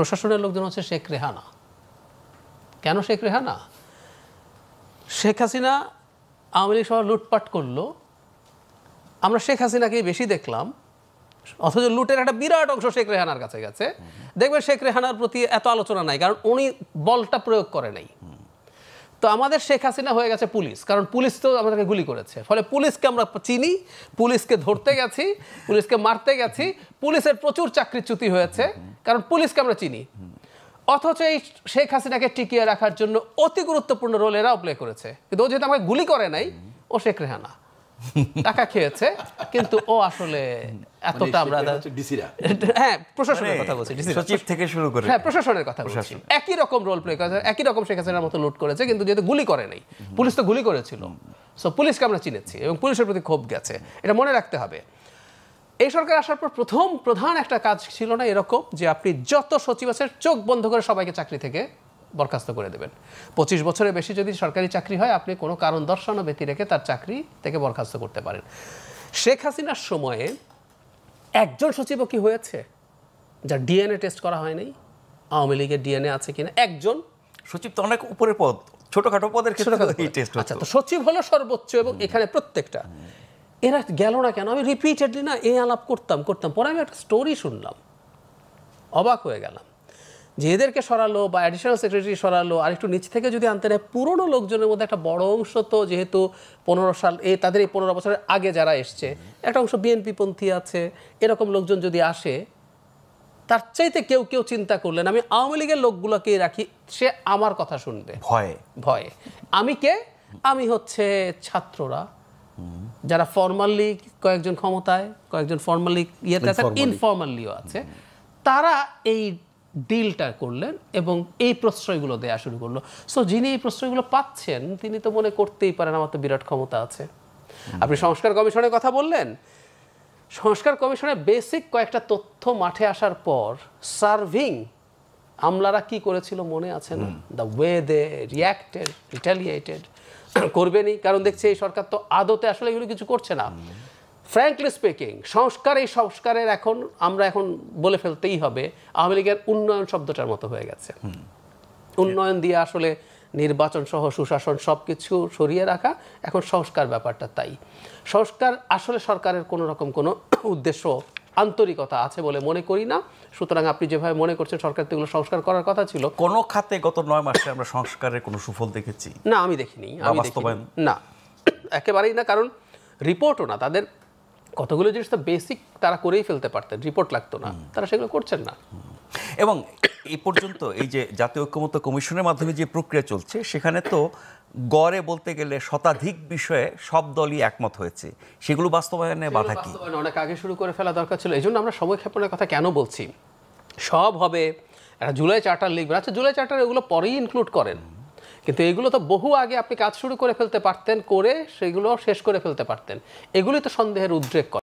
প্রশাসনের লোকজন হচ্ছে শেখ রেহানা। কেন শেখ রেহানা? শেখ হাসিনা আওয়ামী লীগ সভা লুটপাট করলো, আমরা শেখ হাসিনাকেই বেশি দেখলাম, অথচ লুটের একটা বিরাট অংশ শেখ রেহানার কাছে গেছে। দেখবেন শেখ রেহানার প্রতি এত আলোচনা নাই, কারণ উনি বলটা প্রয়োগ করে নাই। তো আমাদের শেখ হাসিনা হয়ে গেছে পুলিশ, কারণ পুলিশ তো আমাদেরকে গুলি করেছে, ফলে পুলিশকে আমরা চিনি, পুলিশকে ধরতে গেছি, পুলিশকে মারতে গেছি, পুলিশের প্রচুর চাকরিচ্যুতি হয়েছে, কারণ পুলিশকে আমরা চিনি। অথচ এই শেখ হাসিনাকে টিকিয়ে রাখার জন্য অতি গুরুত্বপূর্ণ রোল এরাও প্লে করেছে, কিন্তু ও যেহেতু আমাকে গুলি করে নাই, ও শেখ রেহানা, টাকা খেয়েছে, কিন্তু ও আসলে এতটা আমরা হ্যাঁ প্রশাসনের কথা বলছি, সচিব থেকে শুরু করে হ্যাঁ প্রশাসনের কথা বলছি, একই রকম রোল প্লে করেছে, একই রকম শেখ হাসিনার মতো লুট করেছে, কিন্তু যেহেতু গুলি করে নাই, পুলিশ তো গুলি করেছিল, সো পুলিশকে আমরা চিনেছি এবং পুলিশের প্রতি ক্ষোভ গেছে, এটা মনে রাখতে হবে। এই সরকার আসার পর প্রথম প্রধান একটা কাজ ছিল না এরকম যে আপনি যত সচিব আছে চোখ বন্ধ করে সবাইকে চাকরি থেকে বরখাস্ত করে দেবেন। 25 বছরের বেশি যদি সরকারি চাকরি হয়, আপনি কোনো কারণ দর্শানো ব্যতি রেখে তার চাকরি থেকে বরখাস্ত করতে পারেন। শেখ হাসিনার সময়ে একজন সচিবও কি হয়েছে যার ডিএনএ টেস্ট করা হয়নি? আওয়ামী লীগের ডিএনএ আছে কিনা? একজন সচিব তো অনেক উপরের পদ, ছোটখাটো পদের ক্ষেত্রে। আচ্ছা, তো সচিব হলো সর্বোচ্চ এবং এখানে প্রত্যেকটা এরা গেল না কেন? আমি রিপিটেডলি না এই আলাপ করতাম, পরে আমি একটা স্টোরি শুনলাম, অবাক হয়ে গেলাম যে এদেরকে সরালো বা অ্যাডিশনাল সেক্রেটারি সরালো, আর একটু নিচ থেকে যদি আনতে নেয়, পুরনো লোকজনের মধ্যে একটা বড় অংশ তো যেহেতু 15 সাল তাদের এই 15 বছরের আগে যারা এসছে, একটা অংশ বিএনপি পন্থী আছে, এরকম লোকজন যদি আসে, তার চাইতে কেউ কেউ চিন্তা করলেন আমি আওয়ামী লীগের লোকগুলোকে রাখি, সে আমার কথা শুনবে ভয়ে। আমি কে? আমি হচ্ছে ছাত্ররা, যারা ফর্মালি কয়েকজন ক্ষমতায়, কয়েকজন ফর্মালি ইয়েতে আছে, ইনফর্মালিও আছে, তারা এই ডিলটা করলেন এবং এই প্রশ্রয়গুলো দেওয়া শুরু করলো। সো যিনি এই প্রশ্রয়গুলো পাচ্ছেন তিনি তো মনে করতেই পারেন আমার তো বিরাট ক্ষমতা আছে। আপনি সংস্কার কমিশনের কথা বললেন, সংস্কার কমিশনের বেসিক কয়েকটা তথ্য মাঠে আসার পর সার্ভিং আমলারা কি করেছিল মনে আছে না? দ্য ওয়ে দে রিয়াক্টেড, রিটালিয়েটেড করবেনই, কারণ দেখছে এই সরকার তো আদতে আসলে এগুলো কিছু করছে না। ফ্র্যাঙ্কলি স্পিকিং, এই সংস্কারের আমরা এখন বলে ফেলতেই হবে আওয়ামী লীগের উন্নয়ন শব্দটার মতো হয়ে গেছে। উন্নয়ন দিয়ে আসলে নির্বাচন সহ সুশাসন সবকিছু সরিয়ে রাখা, এখন সংস্কার ব্যাপারটা তাই। সংস্কার আসলে সরকারের কোনো রকম কোনো উদ্দেশ্য আন্তরিকতা আছে বলে মনে করি না। সুতরাং আপনি যেভাবে মনে করছেন সরকার তো এগুলো সংস্কার করার কথা ছিল, কোন খাতে গত 9 মাসে আমরা সংস্কারের কোনো সুফল দেখেছি? না, আমি দেখিনি, না, একেবারেই না, কারণ রিপোর্টও না, তাদের কতগুলো জিনিস তো বেসিক তারা করেই ফেলতে পারতেন, রিপোর্ট লাগতো না, তারা সেগুলো করছেন না। এবং এই পর্যন্ত এই যে জাতীয় ঐক্যমত্য কমিশনের মাধ্যমে যে প্রক্রিয়া চলছে, সেখানে তো গড়ে বলতে গেলে শতাধিক বিষয়ে সব দলই একমত হয়েছে, সেগুলো বাস্তবায়নে বাধা কি? অনেক আগে শুরু করে ফেলা দরকার ছিল। এই জন্য আমরা সময়ক্ষেপণের কথা কেন বলছি, সব হবে একটা জুলাই চার্টার লিখবেন, আচ্ছা জুলাই চার্টার এগুলো পরেই ইনক্লুড করেন, কিন্তু এগুলো তো বহু আগে আপনি কাজ শুরু করে ফেলতে পারতেন, করে সেগুলো শেষ করে ফেলতে পারতেন। এগুলি তো সন্দেহের উদ্রেক করে।